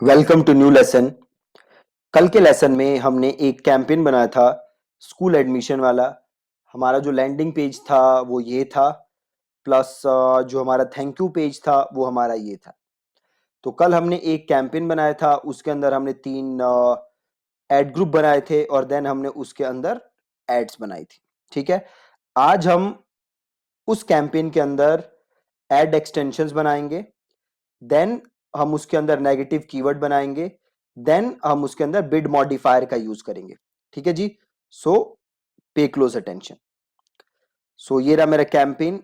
Welcome to new lesson. कल के lesson में हमने एक कैंपेन बनाया था स्कूल एडमिशन वाला। हमारा जो लैंडिंग पेज था वो ये था, प्लस जो हमारा थैंक यू पेज था वो हमारा ये था। तो कल हमने एक कैंपेन बनाया था, उसके अंदर हमने 3 एड ग्रुप बनाए थे और देन हमने उसके अंदर एड्स बनाई थी। ठीक है, आज हम उस कैंपेन के अंदर एड एक्सटेंशंस बनाएंगे, देन हम उसके अंदर नेगेटिव कीवर्ड बनाएंगे, देन हम उसके अंदर बिड मॉडिफायर का यूज करेंगे। ठीक है जी, सो पे क्लोज अटेंशन। सो ये रहा मेरा कैंपेन,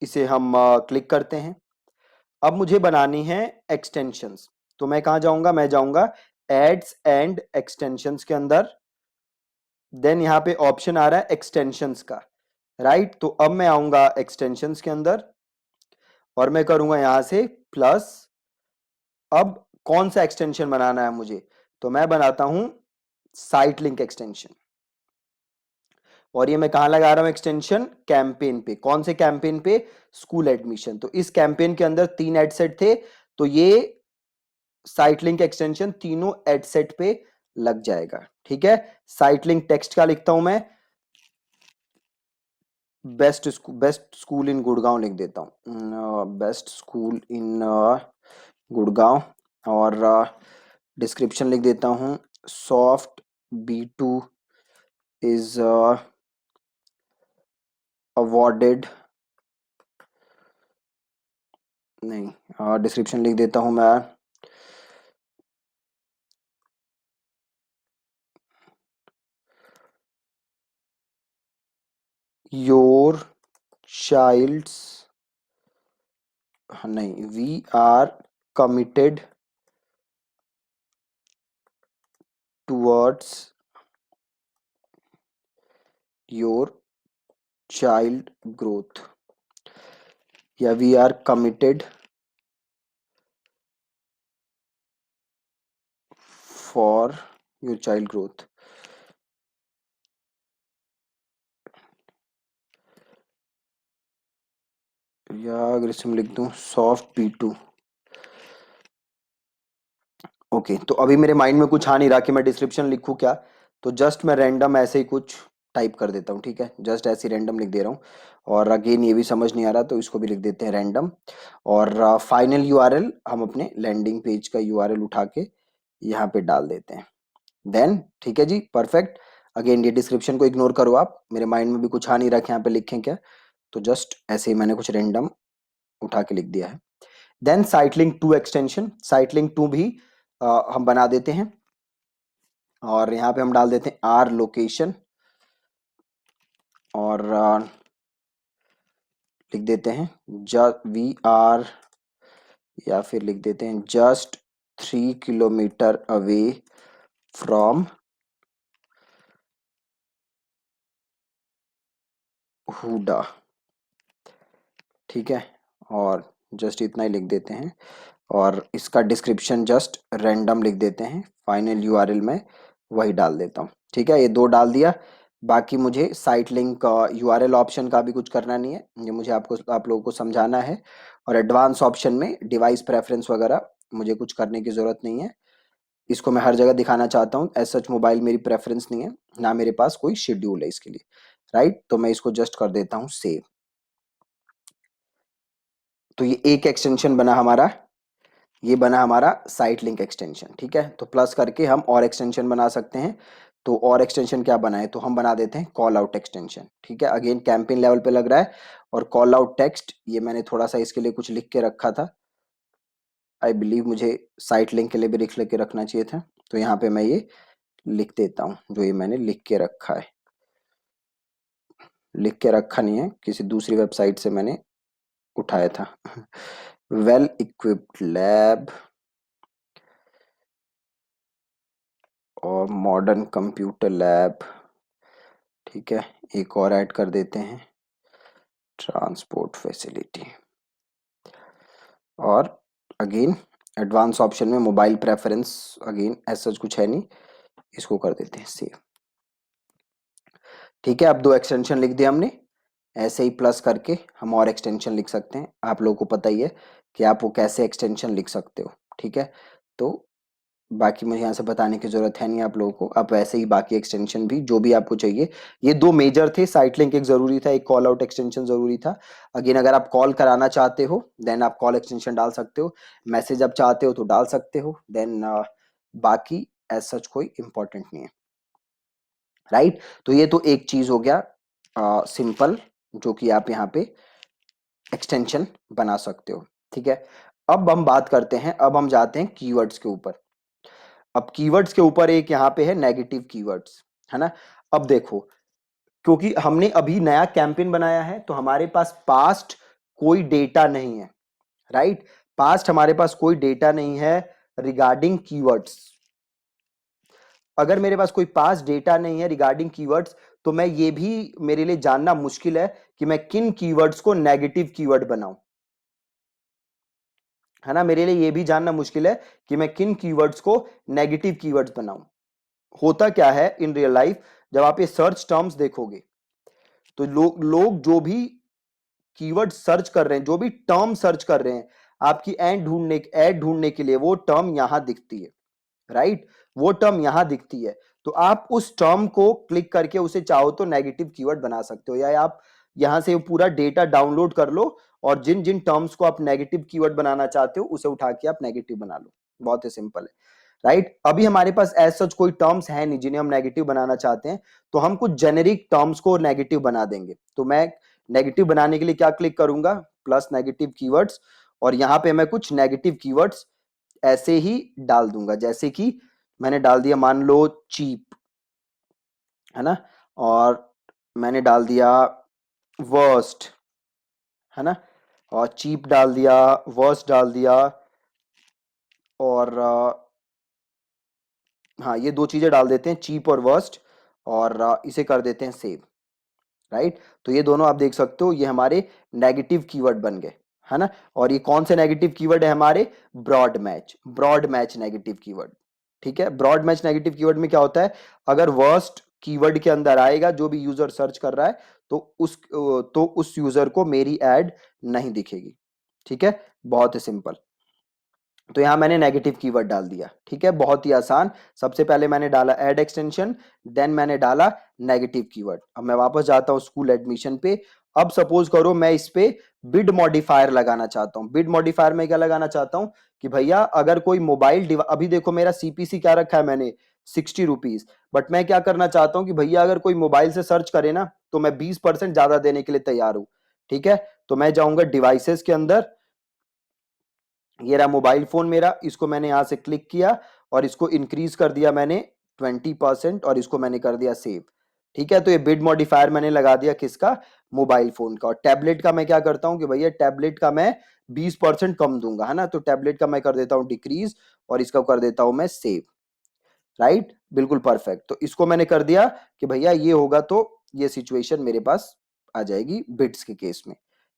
इसे हम क्लिक करते हैं। अब मुझे बनानी है एक्सटेंशंस, तो मैं कहां जाऊंगा, मैं जाऊंगा एड्स एंड एक्सटेंशंस के अंदर। देन यहां पे ऑप्शन आ रहा है एक्सटेंशंस का, राइट। तो अब मैं आऊंगा एक्सटेंशंस के अंदर और मैं करूंगा यहां से प्लस। अब कौन सा एक्सटेंशन बनाना है मुझे, तो मैं बनाता हूं साइट लिंक एक्सटेंशन। और ये मैं कहां लगा रहा हूं एक्सटेंशन, कैंपेन पे। कौन से कैंपेन पे, स्कूल एडमिशन। तो इस कैंपेन के अंदर 3 एड सेट थे, तो ये साइट लिंक एक्सटेंशन तीनों एड सेट पे लग जाएगा। ठीक है, साइट लिंक टेक्स्ट का लिखता हूं मैं, बेस्ट स्कूल इन गुड़गांव लिख देता हूं, बेस्ट स्कूल इन गुड़गांव। और डिस्क्रिप्शन लिख देता हूं, सॉफ्ट B2 is awarded, नहीं, डिस्क्रिप्शन लिख देता हूं मैं, योर चाइल्ड्स, नहीं, we are committed towards your child growth, या we are committed for your child growth. या अगर इसमें लिख दूं सॉफ्ट B2। ओके, तो अभी मेरे माइंड में कुछ आ नहीं रहा कि मैं डिस्क्रिप्शन लिखूं क्या, तो जस्ट मैं रैंडम ऐसे ही कुछ टाइप कर देता हूँ। ठीक है, जस्ट ऐसे रैंडम लिख दे रहा हूँ। और अगेन ये भी समझ नहीं आ रहा तो इसको भी लिख देते हैं रैंडम। और फाइनल यूआरएल हम अपने लैंडिंग पेज का यूआरएल उठा के यहाँ पे डाल देते हैं। देन ठीक है जी, परफेक्ट। अगेन ये डिस्क्रिप्शन को इग्नोर करो आप, मेरे माइंड में भी कुछ आ नहीं रहा कि यहाँ पे लिखें क्या, तो जस्ट ऐसे ही मैंने कुछ रैंडम उठा के लिख दिया है। Then site link 2 extension, site link 2 भी हम बना देते हैं। और यहाँ पे हम डाल देते हैं आर लोकेशन, और लिख देते हैं वी आर, या फिर लिख देते हैं just 3 kilometre away from Huda. ठीक है, और जस्ट इतना ही लिख देते हैं। और इसका डिस्क्रिप्शन जस्ट रैंडम लिख देते हैं, फाइनल यूआरएल में वही डाल देता हूँ। ठीक है, ये 2 डाल दिया। बाकी मुझे साइट लिंक यूआरएल ऑप्शन का भी कुछ करना नहीं है, ये मुझे आप लोगों को समझाना है। और एडवांस ऑप्शन में डिवाइस प्रेफरेंस वगैरह मुझे कुछ करने की ज़रूरत नहीं है, इसको मैं हर जगह दिखाना चाहता हूँ। एज सच मोबाइल मेरी प्रेफरेंस नहीं है, ना मेरे पास कोई शेड्यूल है इसके लिए, राइट। तो मैं इसको जस्ट कर देता हूँ सेव। तो ये एक एक्सटेंशन बना हमारा, ये बना हमारा साइट लिंक एक्सटेंशन। ठीक है, तो प्लस करके हम और एक्सटेंशन बना सकते हैं। तो और एक्सटेंशन क्या बनाए, तो हम बना देते हैं कॉल आउट एक्सटेंशन। ठीक है, अगेन कैंपेन लेवल पे लग रहा है। और कॉल आउट टेक्स्ट ये मैंने थोड़ा सा इसके लिए कुछ लिख के रखा था, आई बिलीव मुझे साइट लिंक के लिए भी लिख के रखना चाहिए था। तो यहाँ पे मैं ये लिख देता हूँ, जो ये मैंने लिख के रखा है। लिख के रखा नहीं है, किसी दूसरी वेबसाइट से मैंने उठाया था। वेल इक्विप्ड लैब और मॉडर्न कंप्यूटर लैब। ठीक है, एक और ऐड कर देते हैं, ट्रांसपोर्ट फैसिलिटी। और अगेन एडवांस ऑप्शन में मोबाइल प्रेफरेंस, अगेन ऐसा कुछ है नहीं, इसको कर देते हैं सेव। ठीक है, अब 2 एक्सटेंशन लिख दिया हमने। ऐसे ही प्लस करके हम और एक्सटेंशन लिख सकते हैं, आप लोगों को पता ही है कि आप वो कैसे एक्सटेंशन लिख सकते हो। ठीक है, तो बाकी मुझे यहाँ से बताने की जरूरत है नहीं आप लोगों को, आप वैसे ही बाकी एक्सटेंशन भी जो भी आपको चाहिए, ये दो मेजर थे। साइट लिंक एक जरूरी था, एक कॉल आउट एक्सटेंशन जरूरी था। अगेन अगर आप कॉल कराना चाहते हो देन आप कॉल एक्सटेंशन डाल सकते हो, मैसेज आप चाहते हो तो डाल सकते हो, देन बाकी एज सच कोई इंपॉर्टेंट नहीं है, राइट। तो ये तो एक चीज हो गया सिंपल, जो कि आप यहाँ पे एक्सटेंशन बना सकते हो, ठीक है। अब हम बात करते हैं, अब हम जाते हैं कीवर्ड्स के ऊपर। अब कीवर्ड्स के ऊपर एक यहाँ पे है नेगेटिव कीवर्ड्स, है ना। अब देखो, क्योंकि हमने अभी नया कैंपेन बनाया है तो हमारे पास पास्ट कोई डेटा नहीं है, राइट। पास्ट हमारे पास कोई डेटा नहीं है रिगार्डिंग कीवर्ड्स। अगर मेरे पास कोई पास्ट डेटा नहीं है रिगार्डिंग कीवर्ड्स, तो मैं ये भी, मेरे लिए जानना मुश्किल है कि मैं किन कीवर्ड्स को नेगेटिव कीवर्ड बनाऊं, है ना। मेरे लिए ये भी जानना मुश्किल है कि मैं किन कीवर्ड्स को नेगेटिव कीवर्ड्स बनाऊं। होता क्या है इन रियल लाइफ, जब आप ये सर्च टर्म्स देखोगे तो लोग जो भी कीवर्ड सर्च कर रहे हैं, जो भी टर्म सर्च कर रहे हैं, आपकी ऐड ढूंढने के लिए वो टर्म यहां दिखती है, राइट। वो टर्म यहां दिखती है, तो आप उस टर्म को क्लिक करके उसे चाहो तो नेगेटिव कीवर्ड बना सकते हो, या आप यहां से पूरा डेटा डाउनलोड कर लो और जिन जिन टर्म्स को आप नेगेटिव कीवर्ड बनाना चाहते हो उसे उठा के आप नेगेटिव बना लो। बहुत ही सिंपल है, राइट। अभी हमारे पास एज सच कोई टर्म्स है नहीं जिन्हें हम नेगेटिव बनाना चाहते हैं, तो हम कुछ जेनेरिक टर्म्स को नेगेटिव बना देंगे। तो मैं नेगेटिव बनाने के लिए क्या क्लिक करूंगा, प्लस नेगेटिव कीवर्ड्स, और यहां पे मैं कुछ नेगेटिव कीवर्ड्स ऐसे ही डाल दूंगा, जैसे कि मैंने डाल दिया मान लो चीप, है ना, और मैंने डाल दिया वर्स्ट, है ना, और चीप डाल दिया, वर्स्ट डाल दिया, और हाँ ये दो चीजें डाल देते हैं, चीप और वर्स्ट, और इसे कर देते हैं सेव, राइट। तो ये दोनों आप देख सकते हो, ये हमारे नेगेटिव कीवर्ड बन गए, है ना। और ये कौन से नेगेटिव कीवर्ड है हमारे, ब्रॉड मैच नेगेटिव कीवर्ड, ठीक है। ब्रॉड मैच नेगेटिव कीवर्ड में क्या होता है, अगर वर्स्ट कीवर्ड के अंदर आएगा जो भी यूजर सर्च कर रहा है, तो उस यूजर को मेरी एड नहीं दिखेगी, ठीक है। बहुत ही सिंपल। तो यहां मैंने नेगेटिव कीवर्ड डाल दिया, ठीक है, बहुत ही आसान। सबसे पहले मैंने डाला एड एक्सटेंशन, देन मैंने डाला नेगेटिव कीवर्ड। अब मैं वापस जाता हूं स्कूल एडमिशन पे। अब सपोज करो मैं इस पे बिड मॉडिफायर लगाना चाहता हूं। बिड मॉडिफायर में क्या लगाना चाहता हूं कि भैया अगर कोई मोबाइल अभी देखो मेरा सीपीसी क्या रखा है मैंने, 60 रुपीज। बट मैं क्या करना चाहता हूं कि भैया अगर कोई मोबाइल से सर्च करे ना तो मैं 20% ज्यादा देने के लिए तैयार हूं, ठीक है। तो मैं जाऊंगा डिवाइसेस के अंदर, ये रहा मोबाइल फोन मेरा, इसको मैंने यहां से क्लिक किया और इसको इंक्रीज कर दिया मैंने 20%, और इसको मैंने कर दिया सेव, ठीक है। तो ये बिड मॉडिफायर मैंने लगा दिया किसका, मोबाइल फोन का। और टैबलेट का मैं क्या करता हूं कि भैया टैबलेट का मैं 20% कम दूंगा, है ना। तो टैबलेट का मैं कर देता हूं डिक्रीज और इसका कर देता हूं मैं सेव, राइट, बिल्कुल परफेक्ट। तो इसको मैंने कर दिया कि भैया ये होगा तो ये सिचुएशन मेरे पास आ जाएगी बिट्स के केस में,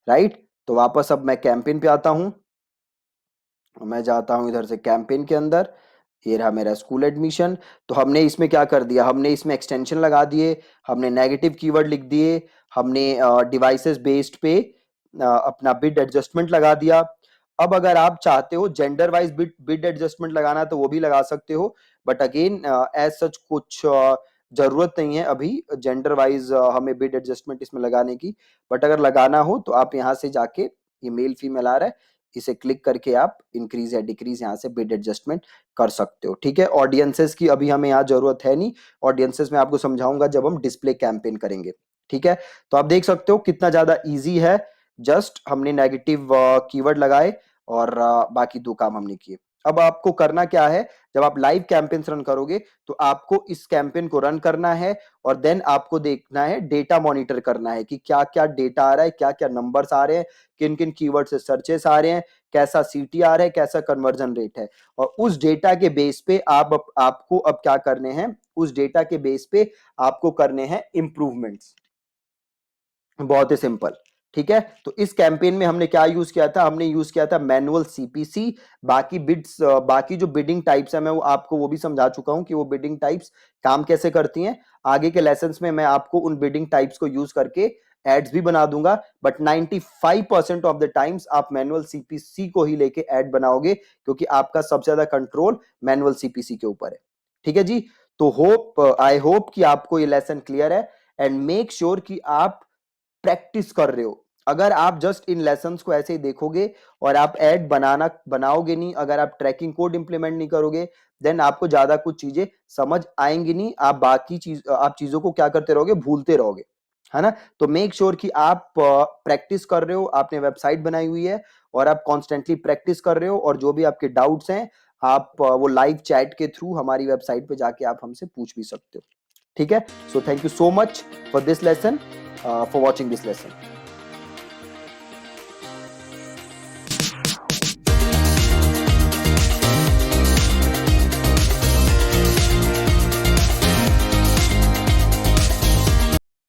राइट। तो वापस अब मैं कैंपेन पे आता हूं, मैं जाता हूं इधर से कैंपेन के अंदर, ये रहा मेरा स्कूल एडमिशन। तो हमने इसमें क्या कर दिया, हमने इसमें एक्सटेंशन लगा दिए, हमने नेगेटिव कीवर्ड लिख दिए, हमने डिवाइसेस बेस्ड पे अपना बिड एडजस्टमेंट लगा दिया। अब अगर आप चाहते हो gender wise bid bid adjustment लगाना तो वो भी लगा सकते हो, बट अगेन एज सच कुछ जरूरत नहीं है अभी जेंडर वाइज हमें बिड एडजस्टमेंट इसमें लगाने की। बट अगर लगाना हो तो आप यहाँ से जाके, ये मेल फीमेल आ रहा है, इसे क्लिक करके आप इंक्रीज या डिक्रीज यहाँ से बिड एडजस्टमेंट कर सकते हो, ठीक है। ऑडियंसेस की अभी हमें यहाँ जरूरत है नहीं, ऑडियंसेस में आपको समझाऊंगा जब हम डिस्प्ले कैंपेन करेंगे, ठीक है। तो आप देख सकते हो कितना ज्यादा इजी है, जस्ट हमने नेगेटिव कीवर्ड लगाए और बाकी दो काम हमने किए। अब आपको करना क्या है, जब आप लाइव कैंपेन रन करोगे तो आपको इस कैंपेन को रन करना है और देन आपको देखना है, डेटा मॉनिटर करना है कि क्या क्या डेटा आ रहा है, क्या क्या नंबर्स आ रहे हैं, किन किन कीवर्ड से सर्चेस आ रहे हैं, कैसा सीटीआर है, कैसा कन्वर्जन रेट है। और उस डेटा के बेस पे आपको अब क्या करने हैं, उस डेटा के बेस पे आपको करने हैं इंप्रूवमेंट्स। बहुत ही सिंपल, ठीक है। तो इस कैंपेन में हमने क्या यूज किया था, हमने यूज किया था मैनुअल सीपीसी। बाकी बिड्स, बाकी जो बिडिंग टाइप्स है मैं वो आपको वो भी समझा चुका हूं कि वो बिडिंग टाइप्स काम कैसे करती हैं। आगे के लेसन्स में मैं आपको उन बिडिंग टाइप्स को यूज करके एड्स भी बना दूंगा, बट 95% ऑफ द टाइम्स आप मैनुअल सीपीसी को ही लेके एड बनाओगे, क्योंकि आपका सबसे ज्यादा कंट्रोल मैनुअल सीपीसी के ऊपर है। ठीक है जी। तो आई होप कि आपको ये लेसन क्लियर है, एंड मेक श्योर कि आप प्रैक्टिस कर रहे हो। अगर आप जस्ट इन लेसन्स को ऐसे ही देखोगे और आप ऐड बनाओगे नहीं, अगर आप ट्रैकिंग कोड इंप्लीमेंट नहीं करोगे, देन आपको ज्यादा कुछ चीजें समझ आएंगी नहीं, आप चीजों को क्या करते रहोगे, भूलते रहोगे, है ना। तो मेक श्योर कि आप प्रैक्टिस कर रहे हो, आपने वेबसाइट बनाई हुई है और आप कॉन्स्टेंटली प्रैक्टिस कर रहे हो, और जो भी आपके डाउट्स हैं आप वो लाइव चैट के थ्रू हमारी वेबसाइट पे जाके आप हमसे पूछ भी सकते हो। ठीक है। So thank you so much for this lesson, for watching this lesson.